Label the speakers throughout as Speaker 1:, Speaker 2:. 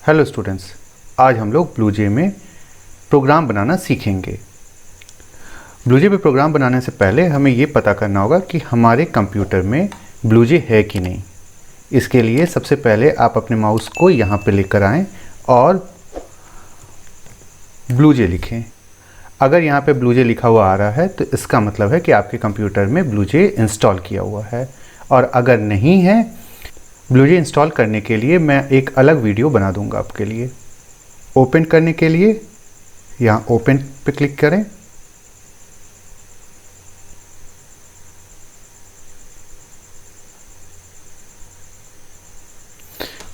Speaker 1: Hello students, आज हम लोग ब्लूजे में प्रोग्राम बनाना सीखेंगे। ब्लूजे में प्रोग्राम बनाने से पहले हमें ये पता करना होगा कि हमारे कंप्यूटर में ब्लूजे है कि नहीं। इसके लिए सबसे पहले आप अपने माउस को यहाँ पे लेकर आएं और ब्लूजे लिखें। अगर यहाँ पे ब्लूजे लिखा हुआ आ रहा है तो इसका मतलब है कि आपके कंप्यूटर में ब्लूजे इंस्टॉल किया हुआ है, और अगर नहीं है, ब्लूजे इंस्टॉल करने के लिए मैं एक अलग वीडियो बना दूंगा आपके लिए। ओपन करने के लिए यहाँ ओपन पे क्लिक करें।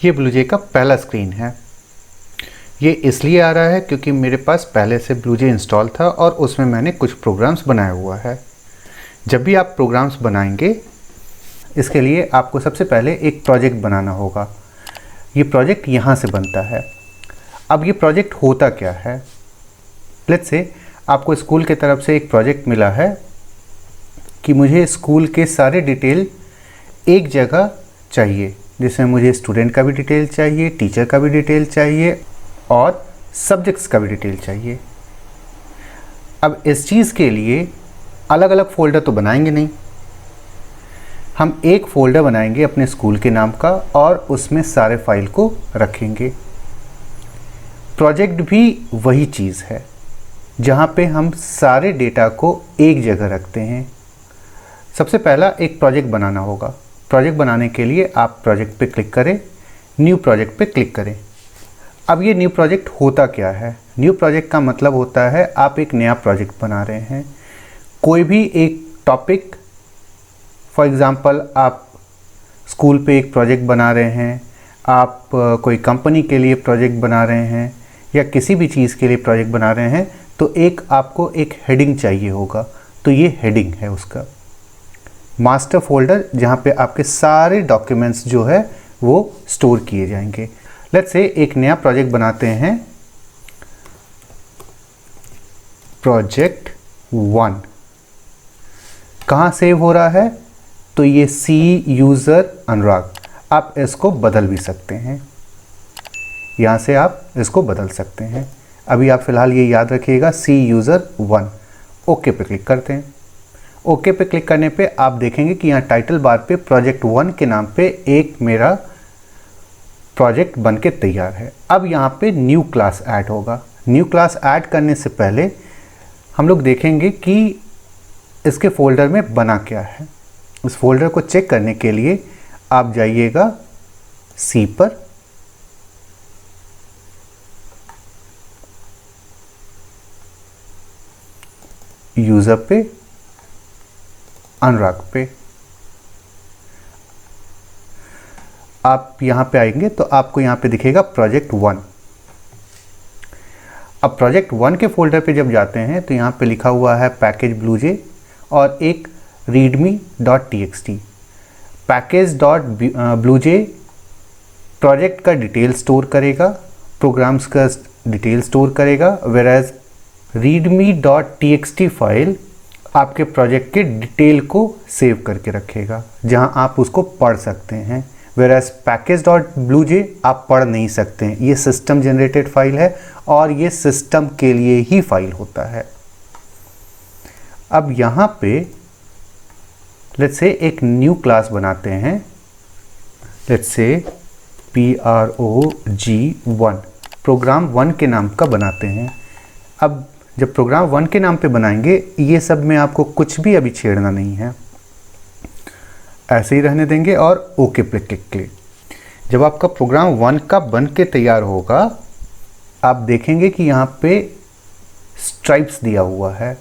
Speaker 1: ये ब्लूजे का पहला स्क्रीन है। ये इसलिए आ रहा है क्योंकि मेरे पास पहले से ब्लूजे इंस्टॉल था और उसमें मैंने कुछ प्रोग्राम्स बनाया हुआ है। जब भी आप प्रोग्राम्स बनाएंगे, इसके लिए आपको सबसे पहले एक प्रोजेक्ट बनाना होगा। ये प्रोजेक्ट यहाँ से बनता है। अब ये प्रोजेक्ट होता क्या है? लेट्स से आपको स्कूल के तरफ से एक प्रोजेक्ट मिला है कि मुझे स्कूल के सारे डिटेल एक जगह चाहिए, जिसमें मुझे स्टूडेंट का भी डिटेल चाहिए, टीचर का भी डिटेल चाहिए और सब्जेक्ट्स का भी डिटेल चाहिए। अब इस चीज़ के लिए अलग अलग फ़ोल्डर तो बनाएंगे नहीं, हम एक फ़ोल्डर बनाएंगे अपने स्कूल के नाम का और उसमें सारे फाइल को रखेंगे। प्रोजेक्ट भी वही चीज़ है, जहाँ पे हम सारे डेटा को एक जगह रखते हैं। सबसे पहला एक प्रोजेक्ट बनाना होगा। प्रोजेक्ट बनाने के लिए आप प्रोजेक्ट पे क्लिक करें, न्यू प्रोजेक्ट पे क्लिक करें। अब ये न्यू प्रोजेक्ट होता क्या है? न्यू प्रोजेक्ट का मतलब होता है आप एक नया प्रोजेक्ट बना रहे हैं। कोई भी एक टॉपिक, फॉर एग्ज़ाम्पल आप स्कूल पे एक प्रोजेक्ट बना रहे हैं, आप कोई कंपनी के लिए प्रोजेक्ट बना रहे हैं या किसी भी चीज़ के लिए प्रोजेक्ट बना रहे हैं, तो आपको एक हेडिंग चाहिए होगा। तो ये हेडिंग है उसका मास्टर फोल्डर, जहाँ पे आपके सारे डॉक्यूमेंट्स जो है वो स्टोर किए जाएंगे। लेट्स से एक नया प्रोजेक्ट बनाते हैं, प्रोजेक्ट 1। कहाँ सेव हो रहा है? तो ये सी यूज़र अनुराग। आप इसको बदल भी सकते हैं, यहाँ से आप इसको बदल सकते हैं। अभी आप फ़िलहाल ये याद रखिएगा, सी यूज़र 1। ओके पे क्लिक करते हैं। ओके पे क्लिक करने पे आप देखेंगे कि यहाँ टाइटल बार पे प्रोजेक्ट 1 के नाम पे एक मेरा प्रोजेक्ट बन के तैयार है। अब यहाँ पे न्यू क्लास ऐड होगा। न्यू क्लास ऐड करने से पहले हम लोग देखेंगे कि इसके फ़ोल्डर में बना क्या है। इस फोल्डर को चेक करने के लिए आप जाइएगा सी पर, यूज़र पे, अनुराग पे। आप यहाँ पे आएंगे तो आपको यहाँ पे दिखेगा प्रोजेक्ट 1। अब प्रोजेक्ट 1 के फोल्डर पे जब जाते हैं तो यहाँ पे लिखा हुआ है पैकेज ब्लूजे और एक readme.txt। पैकेज.ब्लूजे प्रोजेक्ट का डिटेल स्टोर करेगा, प्रोग्राम्स का डिटेल स्टोर करेगा, वेराज readme.txt फाइल आपके प्रोजेक्ट के डिटेल को सेव करके रखेगा, जहां आप उसको पढ़ सकते हैं। वेराज पैकेज.ब्लूजे आप पढ़ नहीं सकते हैं, ये सिस्टम जनरेटेड फाइल है और ये सिस्टम के लिए ही फाइल होता है। अब यहाँ पे लेट्स से एक न्यू क्लास बनाते हैं। लेट्स से PROG1, प्रोग्राम 1 के नाम का बनाते हैं। अब जब प्रोग्राम 1 के नाम पे बनाएंगे, ये सब में आपको कुछ भी अभी छेड़ना नहीं है, ऐसे ही रहने देंगे और ओके पे क्लिक। जब आपका प्रोग्राम 1 का बन के तैयार होगा, आप देखेंगे कि यहाँ पे स्ट्राइप्स दिया हुआ है।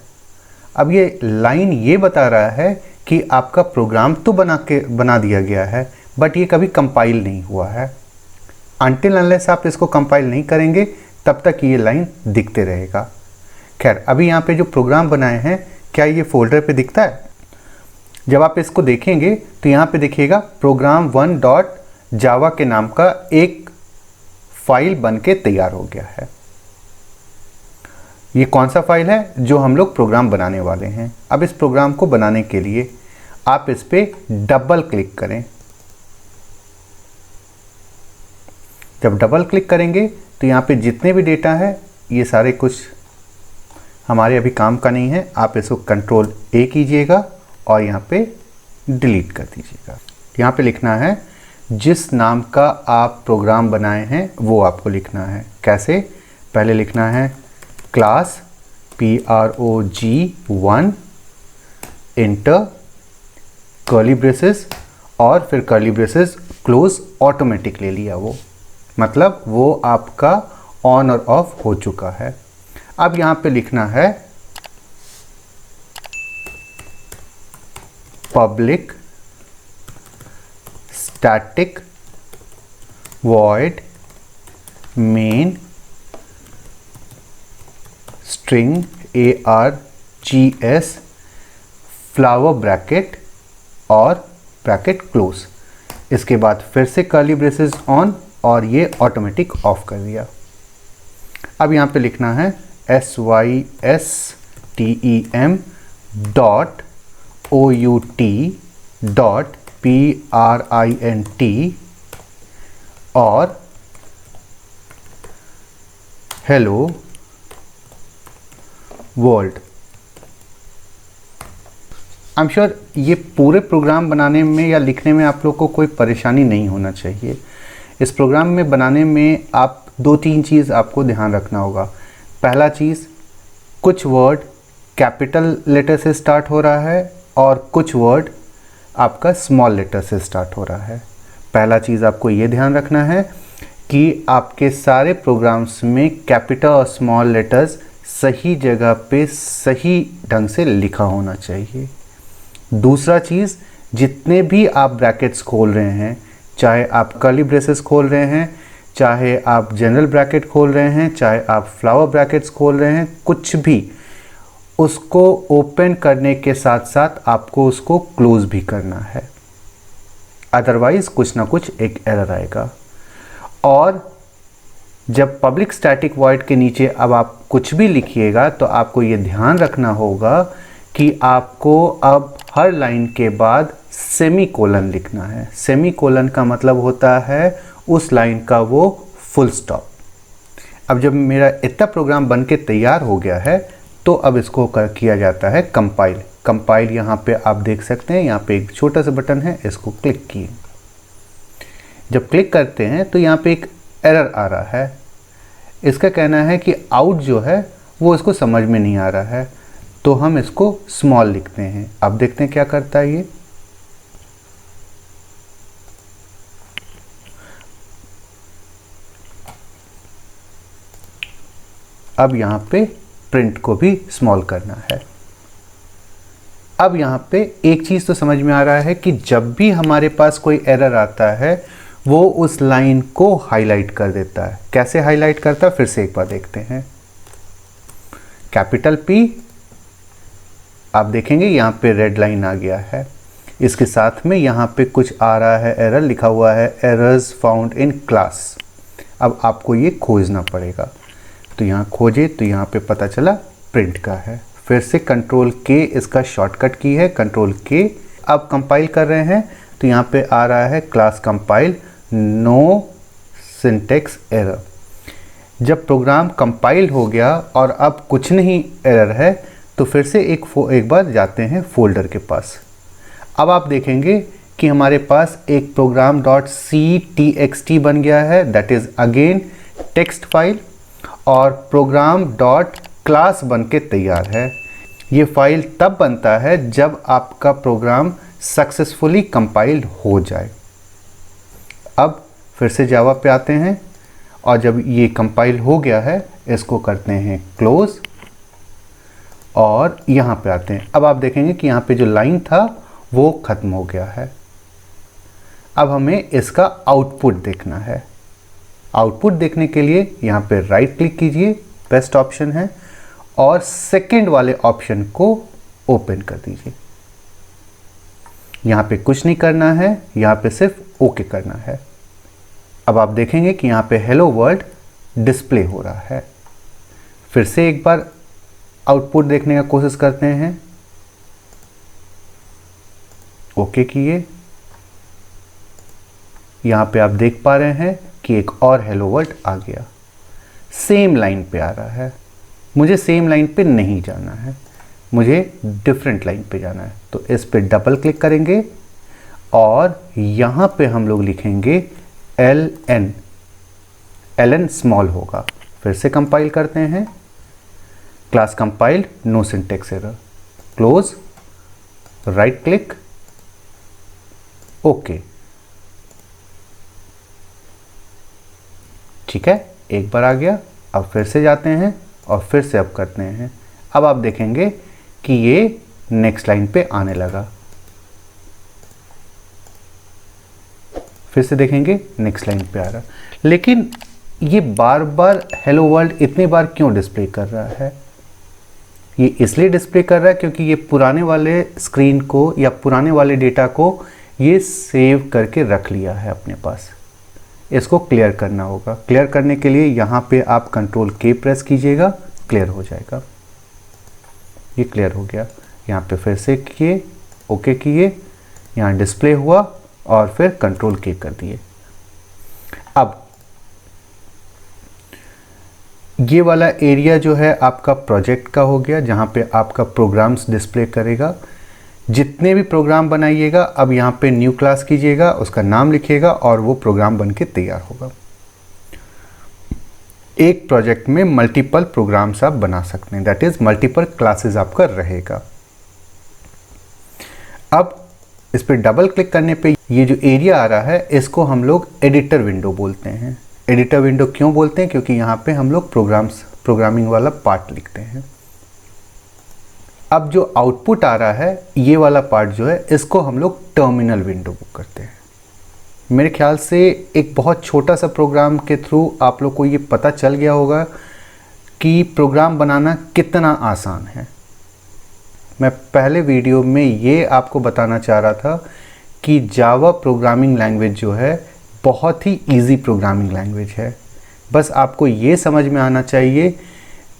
Speaker 1: अब ये लाइन ये बता रहा है कि आपका प्रोग्राम तो बना दिया गया है, बट ये कभी कंपाइल नहीं हुआ है। अनटिल अनलेस आप इसको कंपाइल नहीं करेंगे, तब तक ये लाइन दिखते रहेगा। खैर, अभी यहाँ पे जो प्रोग्राम बनाए हैं, क्या ये फोल्डर पे दिखता है? जब आप इसको देखेंगे तो यहाँ पे देखिएगा प्रोग्राम 1.java के नाम का एक फाइल बन के तैयार हो गया है। ये कौन सा फाइल है? जो हम लोग प्रोग्राम बनाने वाले हैं। अब इस प्रोग्राम को बनाने के लिए आप इस पे डबल क्लिक करें। जब डबल क्लिक करेंगे तो यहाँ पे जितने भी डेटा है ये सारे कुछ हमारे अभी काम का नहीं है, आप इसको कंट्रोल ए कीजिएगा और यहाँ पे डिलीट कर दीजिएगा। यहाँ पे लिखना है जिस नाम का आप प्रोग्राम बनाए हैं वो आपको लिखना है। कैसे? पहले लिखना है class PROG1 inter curly braces और फिर कर्ली ब्रेसेस क्लोज ऑटोमेटिक ले लिया, वो मतलब वो आपका ऑन और ऑफ हो चुका है। अब यहाँ पे लिखना है public static void main string ARGS flower bracket और ब्रैकेट क्लोज। इसके बाद फिर से कर्ली ब्रेसेस ऑन और ये ऑटोमेटिक ऑफ कर दिया। अब यहाँ पे लिखना है SYSTEM dot OUT dot PRINT और hello world. I am sure ये पूरे प्रोग्राम बनाने में या लिखने में आप लोग को कोई परेशानी नहीं होना चाहिए। इस प्रोग्राम में बनाने में आप 2-3 चीज़ आपको ध्यान रखना होगा। पहला चीज़, कुछ वर्ड कैपिटल लेटर से स्टार्ट हो रहा है और कुछ वर्ड आपका स्मॉल लेटर से स्टार्ट हो रहा है। पहला चीज़ आपको ये ध्यान रखना है कि आपके सारे प्रोग्राम्स में कैपिटल और स्मॉल लेटर्स सही जगह पे सही ढंग से लिखा होना चाहिए। दूसरा चीज़, जितने भी आप ब्रैकेट्स खोल रहे हैं, चाहे आप कर्ली ब्रेसेस खोल रहे हैं, चाहे आप जनरल ब्रैकेट खोल रहे हैं, चाहे आप फ्लावर ब्रैकेट्स खोल रहे हैं, कुछ भी उसको ओपन करने के साथ साथ आपको उसको क्लोज भी करना है, अदरवाइज़ कुछ ना कुछ एक एरर आएगा। और जब पब्लिक स्टैटिक वॉइड के नीचे अब आप कुछ भी लिखिएगा तो आपको ये ध्यान रखना होगा कि आपको अब हर लाइन के बाद सेमीकोलन लिखना है। सेमीकोलन का मतलब होता है उस लाइन का वो फुल स्टॉप। अब जब मेरा इतना प्रोग्राम बन के तैयार हो गया है तो अब इसको किया जाता है कंपाइल। कंपाइल यहाँ पे आप देख सकते हैं, यहाँ पे एक छोटा सा बटन है, इसको क्लिक किए। जब क्लिक करते हैं तो यहाँ पे एक एरर आ रहा है। इसका कहना है कि आउट जो है वो इसको समझ में नहीं आ रहा है, तो हम इसको स्मॉल लिखते हैं। अब देखते हैं क्या करता है ये। अब यहाँ पे प्रिंट को भी स्मॉल करना है। अब यहाँ पे एक चीज़ तो समझ में आ रहा है कि जब भी हमारे पास कोई एरर आता है वो उस लाइन को हाईलाइट कर देता है। कैसे हाईलाइट करता है फिर से एक बार देखते हैं। कैपिटल P, आप देखेंगे यहाँ पे रेड लाइन आ गया है। इसके साथ में यहाँ पे कुछ आ रहा है एरर, लिखा हुआ है एरर्स फाउंड इन क्लास। अब आपको ये खोजना पड़ेगा, तो यहाँ खोजे तो यहाँ पे पता चला प्रिंट का है। फिर से कंट्रोल K इसका शॉर्टकट की है, कंट्रोल K। अब कंपाइल कर रहे हैं तो यहाँ पे आ रहा है class compile no syntax error. जब प्रोग्राम कंपाइल हो गया और अब कुछ नहीं एरर है तो फिर से एक बार जाते हैं फोल्डर के पास। अब आप देखेंगे कि हमारे पास एक प्रोग्राम .ctxt बन गया है, that is again text file, और प्रोग्राम .क्लास बन के तैयार है। ये फाइल तब बनता है जब आपका प्रोग्राम सक्सेसफुली कंपाइल्ड हो जाए। अब फिर से जावा पे आते हैं और जब ये कंपाइल हो गया है इसको करते हैं क्लोज और यहाँ पे आते हैं। अब आप देखेंगे कि यहाँ पे जो लाइन था वो ख़त्म हो गया है। अब हमें इसका आउटपुट देखना है। आउटपुट देखने के लिए यहाँ पे राइट क्लिक कीजिए, बेस्ट ऑप्शन है, और सेकंड वाले ऑप्शन को ओपन कर दीजिए। यहाँ पे कुछ नहीं करना है, यहाँ पे सिर्फ ओके करना है। अब आप देखेंगे कि यहाँ पे हेलो वर्ल्ड डिस्प्ले हो रहा है। फिर से एक बार आउटपुट देखने का कोशिश करते हैं, ओके किए। यहाँ पे आप देख पा रहे हैं कि एक और हेलो वर्ल्ड आ गया, सेम लाइन पे आ रहा है। मुझे सेम लाइन पे नहीं जाना है, मुझे डिफरेंट लाइन पे जाना है। तो इस पे डबल क्लिक करेंगे और यहाँ पे हम लोग लिखेंगे ln, ln स्मॉल होगा। फिर से कंपाइल करते हैं, class compiled, no syntax error, close, right click, okay. ठीक है, एक बार आ गया। अब फिर से जाते हैं और फिर से अब करते हैं। अब आप देखेंगे कि ये नेक्स्ट लाइन पे आने लगा। फिर से देखेंगे नेक्स्ट लाइन पे आ रहा, लेकिन ये बार बार हेलो वर्ल्ड इतनी बार क्यों डिस्प्ले कर रहा है? ये इसलिए डिस्प्ले कर रहा है क्योंकि ये पुराने वाले स्क्रीन को या पुराने वाले डेटा को ये सेव करके रख लिया है अपने पास। इसको क्लियर करना होगा। क्लियर करने के लिए यहाँ पे आप कंट्रोल के प्रेस कीजिएगा, क्लियर हो जाएगा। ये क्लियर हो गया। यहाँ पे फिर से किए, ओके किए, यहाँ डिस्प्ले हुआ और फिर कंट्रोल के कर दिए। अब ये वाला एरिया जो है आपका प्रोजेक्ट का हो गया, जहाँ पे आपका प्रोग्राम्स डिस्प्ले करेगा। जितने भी प्रोग्राम बनाइएगा अब यहाँ पे न्यू क्लास कीजिएगा, उसका नाम लिखिएगा और वो प्रोग्राम बन के तैयार होगा। एक प्रोजेक्ट में मल्टीपल प्रोग्राम्स आप बना सकते हैं, दैट इज मल्टीपल क्लासेस आपका रहेगा। अब इस पर डबल क्लिक करने पे ये जो एरिया आ रहा है इसको हम लोग एडिटर विंडो बोलते हैं। एडिटर विंडो क्यों बोलते हैं? क्योंकि यहाँ पे हम लोग प्रोग्रामिंग वाला पार्ट लिखते हैं। अब जो आउटपुट आ रहा है ये वाला पार्ट जो है इसको हम लोग टर्मिनल विंडो करते हैं। मेरे ख्याल से एक बहुत छोटा सा प्रोग्राम के थ्रू आप लोग को ये पता चल गया होगा कि प्रोग्राम बनाना कितना आसान है। मैं पहले वीडियो में ये आपको बताना चाह रहा था कि जावा प्रोग्रामिंग लैंग्वेज जो है बहुत ही इजी प्रोग्रामिंग लैंग्वेज है। बस आपको ये समझ में आना चाहिए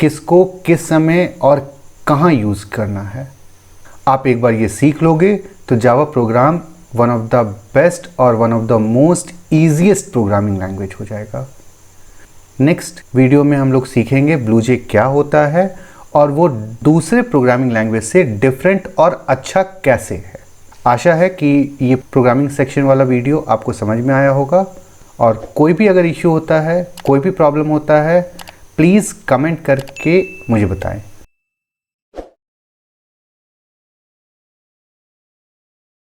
Speaker 1: किसको किस समय और कहाँ यूज़ करना है। आप एक बार ये सीख लोगे तो Java program one of the best और one of the most easiest programming language हो जाएगा। नेक्स्ट वीडियो में हम लोग सीखेंगे ब्लूजे क्या होता है और वो दूसरे प्रोग्रामिंग लैंग्वेज से डिफरेंट और अच्छा कैसे है। आशा है कि ये प्रोग्रामिंग सेक्शन वाला वीडियो आपको समझ में आया होगा, और कोई भी अगर इश्यू होता है, कोई भी प्रॉब्लम होता है, प्लीज़ कमेंट करके मुझे बताएं।